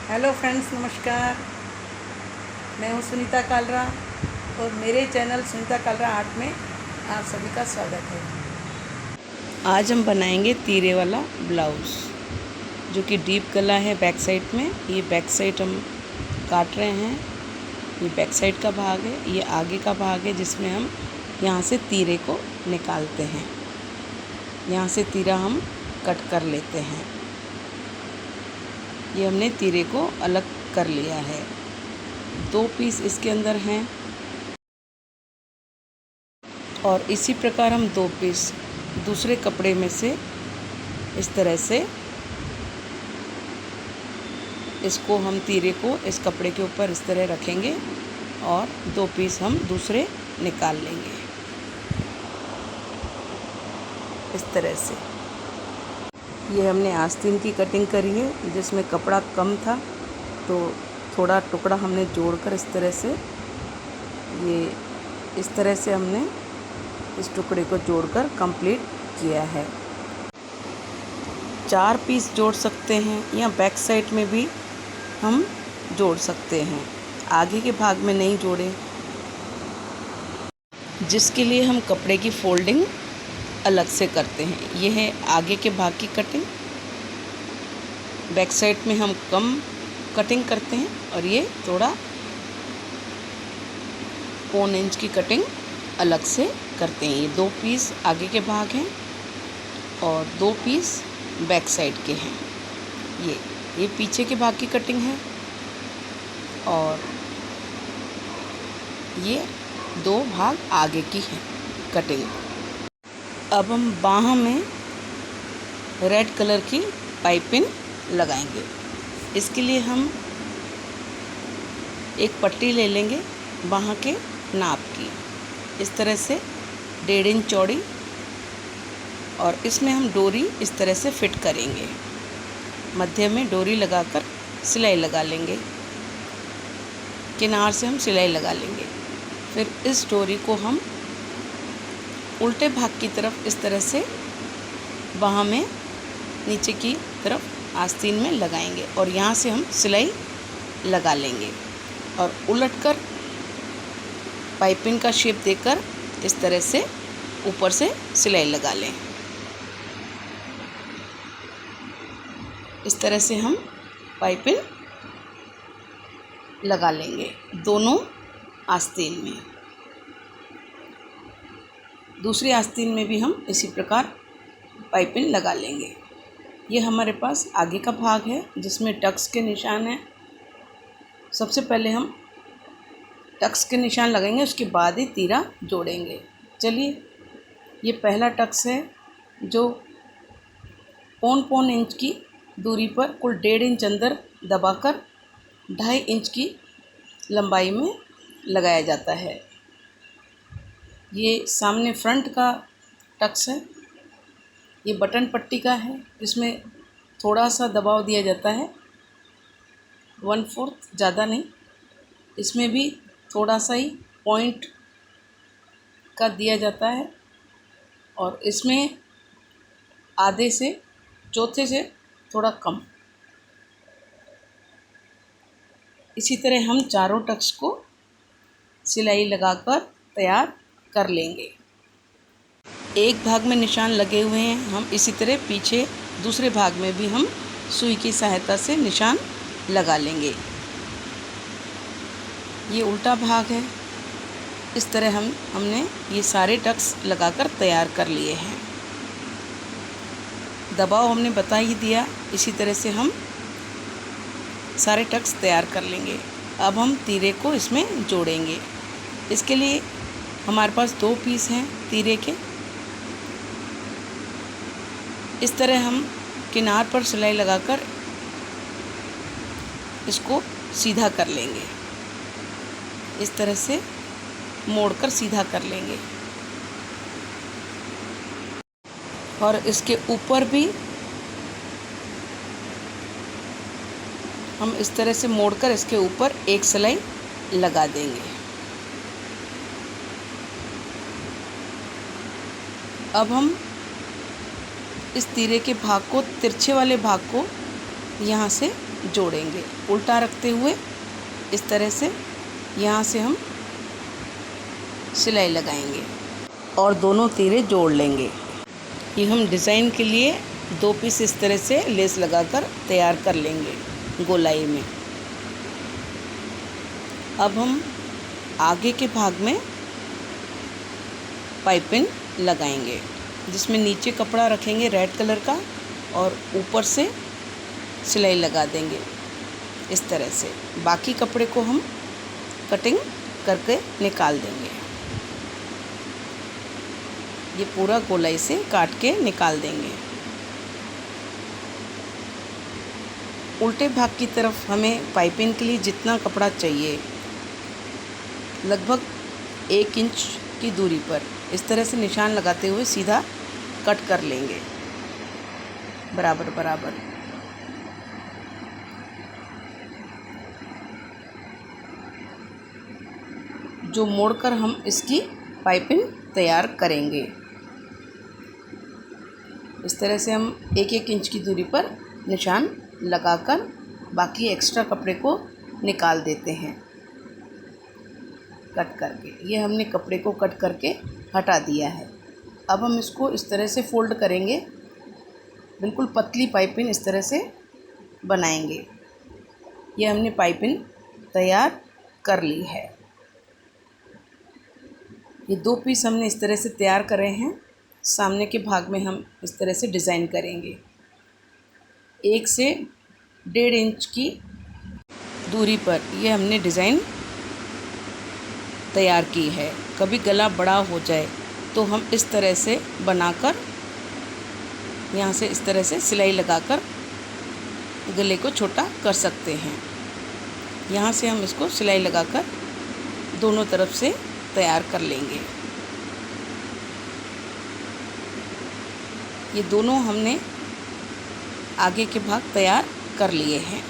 Hello friends, नमस्कार। मैं हूँ सुनीता कालरा और मेरे चैनल सुनीता कालरा आर्ट में आप सभी का स्वागत है। आज हम बनाएंगे तीरे वाला ब्लाउज़, जो कि डीप गला है बैक साइड में। ये बैक साइड हम काट रहे हैं। ये बैक साइड का भाग है, ये आगे का भाग है जिसमें हम यहाँ से तीरे को निकालते हैं। यहाँ से तीरा हम कट कर लेते हैं। ये हमने तीरे को अलग कर लिया है। 2 पीस इसके अंदर हैं और इसी प्रकार हम 2 पीस दूसरे कपड़े में से इस तरह से इसको हम तीरे को इस कपड़े के ऊपर इस तरह रखेंगे और 2 पीस हम दूसरे निकाल लेंगे इस तरह से। ये हमने आस्तीन की कटिंग करी है, जिसमें कपड़ा कम था तो थोड़ा टुकड़ा हमने जोड़कर इस तरह से हमने इस टुकड़े को जोड़कर कंप्लीट किया है। 4 पीस जोड़ सकते हैं या बैक साइड में भी हम जोड़ सकते हैं। आगे के भाग में नहीं जोड़े, जिसके लिए हम कपड़े की फोल्डिंग अलग से करते हैं। ये है आगे के भाग की कटिंग। बैक साइड में हम कम कटिंग करते हैं और ये थोड़ा 1 इंच की कटिंग अलग से करते हैं। ये 2 पीस आगे के भाग हैं और 2 पीस बैक साइड के हैं। ये पीछे के भाग की कटिंग है और ये 2 भाग आगे की है कटिंग। अब हम बाह में रेड कलर की पाइपिंग लगाएंगे। इसके लिए हम एक पट्टी ले लेंगे बाह के नाप की, इस तरह से 1.5 इंच चौड़ी, और इसमें हम डोरी इस तरह से फिट करेंगे। मध्य में डोरी लगाकर सिलाई लगा लेंगे। किनार से हम सिलाई लगा लेंगे। फिर इस डोरी को हम उल्टे भाग की तरफ इस तरह से बाह में नीचे की तरफ आस्तीन में लगाएंगे और यहाँ से हम सिलाई लगा लेंगे और उलटकर पाइपिंग का शेप देकर इस तरह से ऊपर से सिलाई लगा लें। इस तरह से हम पाइपिंग लगा लेंगे दोनों आस्तीन में। दूसरी आस्तीन में भी हम इसी प्रकार पाइपिंग लगा लेंगे। ये हमारे पास आगे का भाग है जिसमें टक्स के निशान हैं। सबसे पहले हम टक्स के निशान लगाएंगे, उसके बाद ही तीरा जोड़ेंगे। चलिए, ये पहला टक्स है जो 1.25 इंच की दूरी पर कुल 1.5 इंच अंदर दबाकर 2.5 इंच की लंबाई में लगाया जाता है। ये सामने फ्रंट का टक्स है। ये बटन पट्टी का है, इसमें थोड़ा सा दबाव दिया जाता है, 1/4, ज़्यादा नहीं। इसमें भी थोड़ा सा ही पॉइंट का दिया जाता है और इसमें आधे से चौथे से थोड़ा कम। इसी तरह हम चारों टक्स को सिलाई लगाकर तैयार कर लेंगे। एक भाग में निशान लगे हुए हैं, हम इसी तरह पीछे दूसरे भाग में भी हम सुई की सहायता से निशान लगा लेंगे। ये उल्टा भाग है। इस तरह हमने ये सारे टक्स लगाकर तैयार कर लिए हैं। दबाव हमने बता ही दिया। इसी तरह से हम सारे टक्स तैयार कर लेंगे। अब हम तीरे को इसमें जोड़ेंगे। इसके लिए हमारे पास 2 पीस हैं तीरे के। इस तरह हम किनार पर सिलाई लगाकर इसको सीधा कर लेंगे। इस तरह से मोड़कर सीधा कर लेंगे और इसके ऊपर भी हम इस तरह से मोड़कर इसके ऊपर एक सिलाई लगा देंगे। अब हम इस तीरे के भाग को, तिरछे वाले भाग को यहाँ से जोड़ेंगे। उल्टा रखते हुए इस तरह से यहाँ से हम सिलाई लगाएंगे और दोनों तीरे जोड़ लेंगे। ये हम डिज़ाइन के लिए 2 पीस इस तरह से लेस लगाकर तैयार कर लेंगे गोलाई में। अब हम आगे के भाग में पाइपिंग लगाएंगे, जिसमें नीचे कपड़ा रखेंगे रेड कलर का और ऊपर से सिलाई लगा देंगे इस तरह से। बाकी कपड़े को हम कटिंग करके निकाल देंगे। ये पूरा गोलाई से काट के निकाल देंगे। उल्टे भाग की तरफ हमें पाइपिंग के लिए जितना कपड़ा चाहिए, लगभग 1 इंच की दूरी पर इस तरह से निशान लगाते हुए सीधा कट कर लेंगे बराबर बराबर। जो मोड़कर हम इसकी पाइपिंग तैयार करेंगे। इस तरह से हम 1-1 इंच की दूरी पर निशान लगाकर बाकी एक्स्ट्रा कपड़े को निकाल देते हैं कट करके। ये हमने कपड़े को कट करके हटा दिया है। अब हम इसको इस तरह से फोल्ड करेंगे, बिल्कुल पतली पाइपिंग इस तरह से बनाएंगे। ये हमने पाइपिंग तैयार कर ली है। ये 2 पीस हमने इस तरह से तैयार करे हैं। सामने के भाग में हम इस तरह से डिज़ाइन करेंगे। 1 से 1.5 इंच की दूरी पर ये हमने डिज़ाइन तैयार की है। कभी गला बड़ा हो जाए तो हम इस तरह से बनाकर यहाँ से इस तरह से सिलाई लगाकर गले को छोटा कर सकते हैं। यहाँ से हम इसको सिलाई लगाकर दोनों तरफ से तैयार कर लेंगे। ये दोनों हमने आगे के भाग तैयार कर लिए हैं।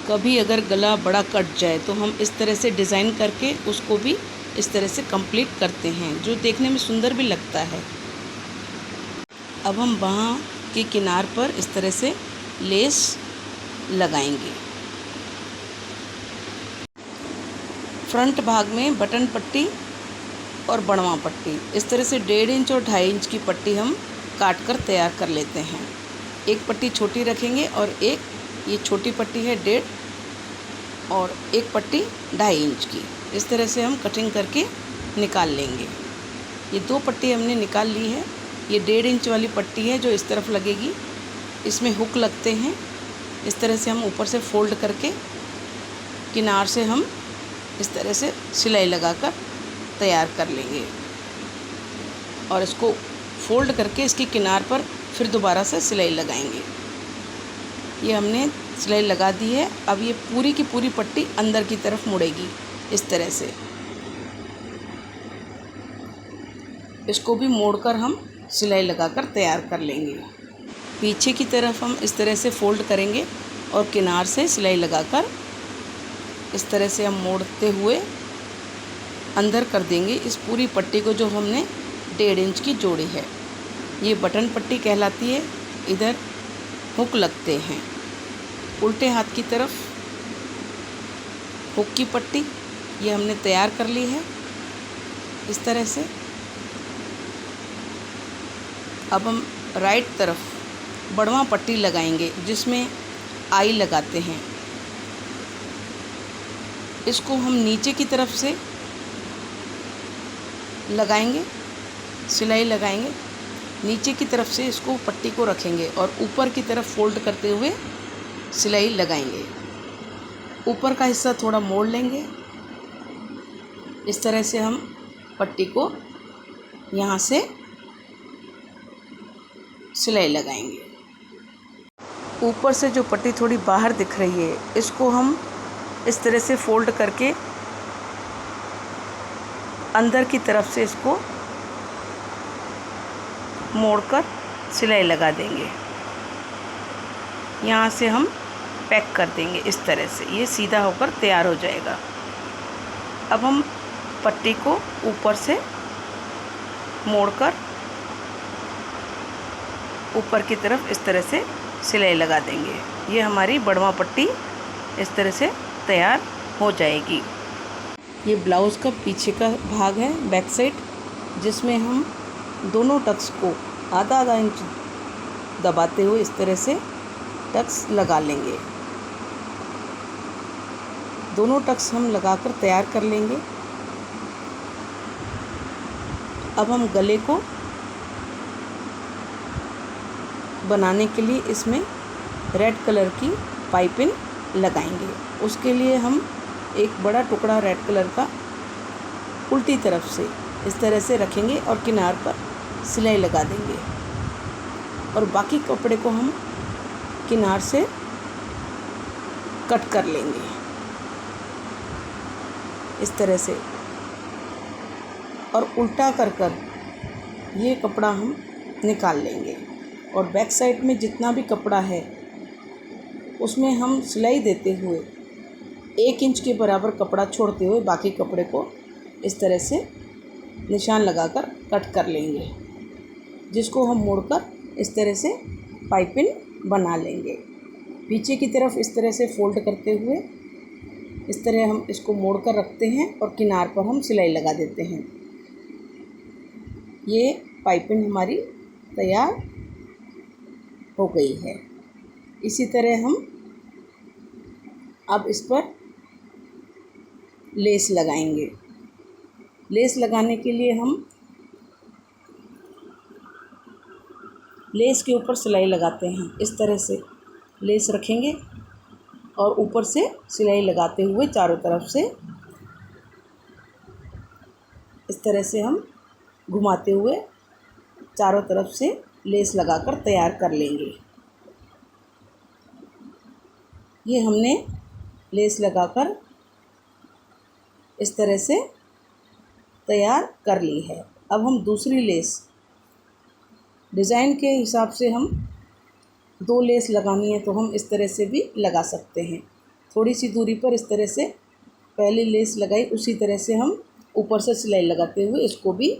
कभी अगर गला बड़ा कट जाए तो हम इस तरह से डिज़ाइन करके उसको भी इस तरह से कंप्लीट करते हैं, जो देखने में सुंदर भी लगता है। अब हम बाँह के किनार पर इस तरह से लेस लगाएंगे। फ्रंट भाग में बटन पट्टी और बड़वा पट्टी इस तरह से 1.5 इंच और 2.5 इंच की पट्टी हम काट कर तैयार कर लेते हैं। एक पट्टी छोटी रखेंगे और एक ये छोटी पट्टी है 1.5 और एक पट्टी 2.5 इंच की। इस तरह से हम कटिंग करके निकाल लेंगे। ये 2 पट्टी हमने निकाल ली है। ये 1.5 इंच वाली पट्टी है जो इस तरफ लगेगी। इसमें हुक लगते हैं। इस तरह से हम ऊपर से फोल्ड करके किनार से हम इस तरह से सिलाई लगाकर तैयार कर लेंगे और इसको फोल्ड करके इसकी किनार पर फिर दोबारा से सिलाई लगाएंगे। ये हमने सिलाई लगा दी है। अब ये पूरी की पूरी पट्टी अंदर की तरफ मुड़ेगी इस तरह से। इसको भी मोड़कर हम सिलाई लगाकर तैयार कर लेंगे। पीछे की तरफ हम इस तरह से फोल्ड करेंगे और किनार से सिलाई लगाकर इस तरह से हम मोड़ते हुए अंदर कर देंगे इस पूरी पट्टी को जो हमने 1.5 इंच की जोड़ी है। ये बटन पट्टी कहलाती है। इधर हुक लगते हैं। उल्टे हाथ की तरफ हुक की पट्टी ये हमने तैयार कर ली है इस तरह से। अब हम राइट तरफ बड़वा पट्टी लगाएंगे जिसमें आई लगाते हैं। इसको हम नीचे की तरफ से लगाएंगे, सिलाई लगाएंगे। नीचे की तरफ से इसको पट्टी को रखेंगे और ऊपर की तरफ फोल्ड करते हुए सिलाई लगाएंगे। ऊपर का हिस्सा थोड़ा मोड़ लेंगे। इस तरह से हम पट्टी को यहाँ से सिलाई लगाएंगे। ऊपर से जो पट्टी थोड़ी बाहर दिख रही है इसको हम इस तरह से फोल्ड करके अंदर की तरफ से इसको मोड़कर सिलाई लगा देंगे। यहाँ से हम पैक कर देंगे इस तरह से। ये सीधा होकर तैयार हो जाएगा। अब हम पट्टी को ऊपर से मोड़कर ऊपर की तरफ इस तरह से सिलाई लगा देंगे। ये हमारी बढ़वा पट्टी इस तरह से तैयार हो जाएगी। ये ब्लाउज़ का पीछे का भाग है, बैक साइड, जिसमें हम दोनों टक्स को आधा आधा इंच दबाते हुए इस तरह से टक्स लगा लेंगे। दोनों टक्स हम लगाकर तैयार कर लेंगे। अब हम गले को बनाने के लिए इसमें रेड कलर की पाइपिंग लगाएंगे। उसके लिए हम एक बड़ा टुकड़ा रेड कलर का उल्टी तरफ से इस तरह से रखेंगे और किनार पर सिलाई लगा देंगे और बाकी कपड़े को हम किनार से कट कर लेंगे इस तरह से, और उल्टा कर ये कपड़ा हम निकाल लेंगे। और बैक साइड में जितना भी कपड़ा है उसमें हम सिलाई देते हुए 1 इंच के बराबर कपड़ा छोड़ते हुए बाकी कपड़े को इस तरह से निशान लगाकर कट कर लेंगे, जिसको हम मोड़कर इस तरह से पाइपिंग बना लेंगे। पीछे की तरफ इस तरह से फोल्ड करते हुए इस तरह हम इसको मोड़ कर रखते हैं और किनार पर हम सिलाई लगा देते हैं। ये पाइपिंग हमारी तैयार हो गई है। इसी तरह हम अब इस पर लेस लगाएंगे। लेस लगाने के लिए हम लेस के ऊपर सिलाई लगाते हैं। इस तरह से लेस रखेंगे और ऊपर से सिलाई लगाते हुए चारों तरफ से इस तरह से हम घुमाते हुए चारों तरफ से लेस लगाकर तैयार कर लेंगे। ये हमने लेस लगाकर इस तरह से तैयार कर ली है। अब हम दूसरी लेस डिज़ाइन के हिसाब से हम 2 लेस लगानी है तो हम इस तरह से भी लगा सकते हैं। थोड़ी सी दूरी पर इस तरह से पहले लेस लगाई, उसी तरह से हम ऊपर से सिलाई लगाते हुए इसको भी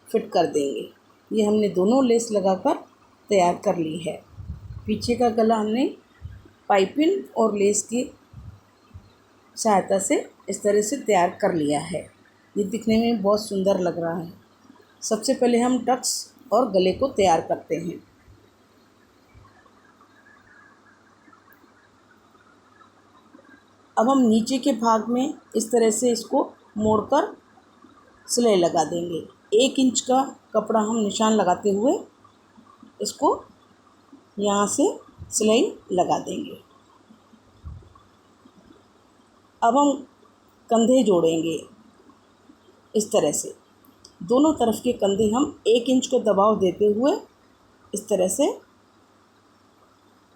फिट कर देंगे। ये हमने दोनों लेस लगाकर तैयार कर ली है। पीछे का गला हमने पाइपिंग और लेस की सहायता से इस तरह से तैयार कर लिया है। ये दिखने में बहुत सुंदर लग रहा है। सबसे पहले हम टक्स और गले को तैयार करते हैं। अब हम नीचे के भाग में इस तरह से इसको मोड़कर सिलाई लगा देंगे। 1 इंच का कपड़ा हम निशान लगाते हुए इसको यहाँ से सिलाई लगा देंगे। अब हम कंधे जोड़ेंगे इस तरह से। दोनों तरफ के कंधे हम 1 इंच को दबाव देते हुए इस तरह से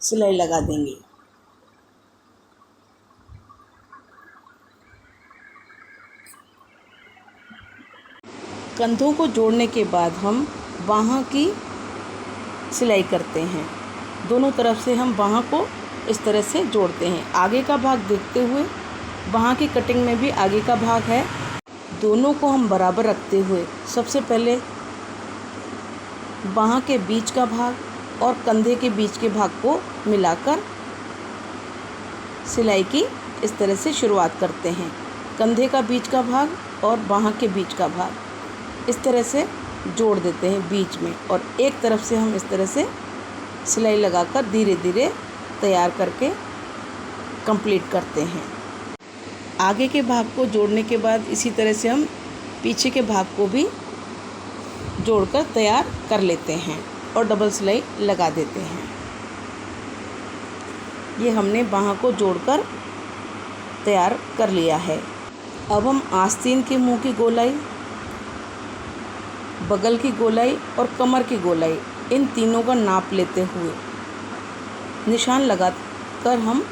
सिलाई लगा देंगे। कंधों को जोड़ने के बाद हम बाहों की सिलाई करते हैं। दोनों तरफ से हम बाहों को इस तरह से जोड़ते हैं। आगे का भाग देखते हुए, बाहों की कटिंग में भी आगे का भाग है, दोनों को हम बराबर रखते हुए सबसे पहले बाहों के बीच का भाग और कंधे के बीच के भाग को मिलाकर सिलाई की इस तरह से शुरुआत करते हैं। कंधे का बीच का भाग और बाहों के बीच का भाग इस तरह से जोड़ देते हैं बीच में, और एक तरफ से हम इस तरह से सिलाई लगाकर धीरे धीरे तैयार करके कंप्लीट करते हैं। आगे के भाग को जोड़ने के बाद इसी तरह से हम पीछे के भाग को भी जोड़कर तैयार कर लेते हैं और डबल सिलाई लगा देते हैं। ये हमने बाहों को जोड़कर तैयार कर लिया है। अब हम आस्तीन के मुंह की गोलाई, बगल की गोलाई और कमर की गोलाई, इन तीनों का नाप लेते हुए निशान लगाकर हम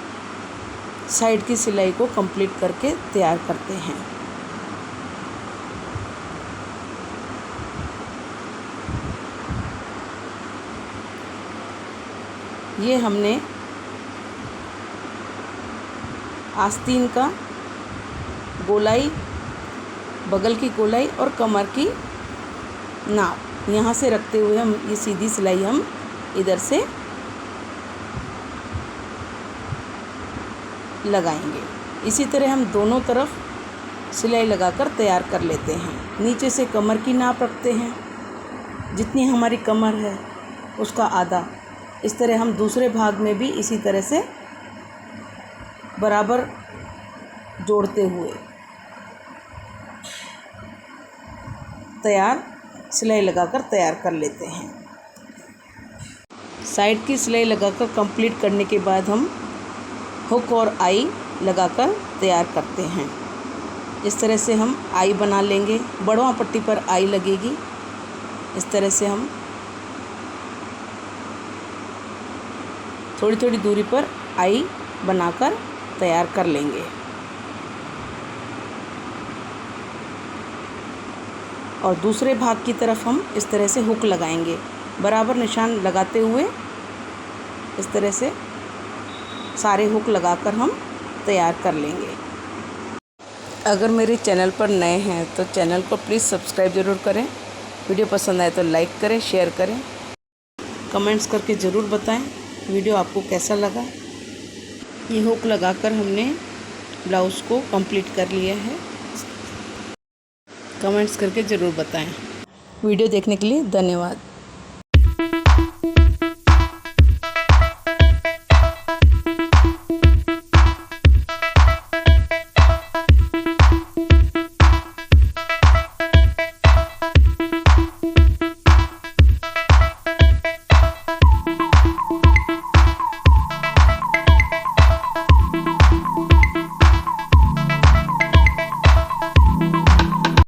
साइड की सिलाई को कंप्लीट करके तैयार करते हैं। ये हमने आस्तीन का गोलाई, बगल की गोलाई और कमर की नाप यहाँ से रखते हुए हम ये सीधी सिलाई हम इधर से लगाएंगे। इसी तरह हम दोनों तरफ सिलाई लगाकर तैयार कर लेते हैं। नीचे से कमर की नाप रखते हैं, जितनी हमारी कमर है उसका आधा। इस तरह हम दूसरे भाग में भी इसी तरह से बराबर जोड़ते हुए सिलाई लगाकर तैयार कर लेते हैं। साइड की सिलाई लगाकर कंप्लीट करने के बाद हम हुक और आई लगाकर तैयार करते हैं। इस तरह से हम आई बना लेंगे। बड़वा पट्टी पर आई लगेगी। इस तरह से हम थोड़ी थोड़ी दूरी पर आई बनाकर तैयार कर लेंगे। और दूसरे भाग की तरफ हम इस तरह से हुक लगाएंगे, बराबर निशान लगाते हुए इस तरह से सारे हुक लगाकर हम तैयार कर लेंगे। अगर मेरे चैनल पर नए हैं तो चैनल को प्लीज़ सब्सक्राइब ज़रूर करें। वीडियो पसंद आए तो लाइक करें, शेयर करें, कमेंट्स करके ज़रूर बताएं वीडियो आपको कैसा लगा। ये हुक लगाकर हमने ब्लाउज़ को कंप्लीट कर लिया है। कमेंट्स करके ज़रूर बताएं। वीडियो देखने के लिए धन्यवाद।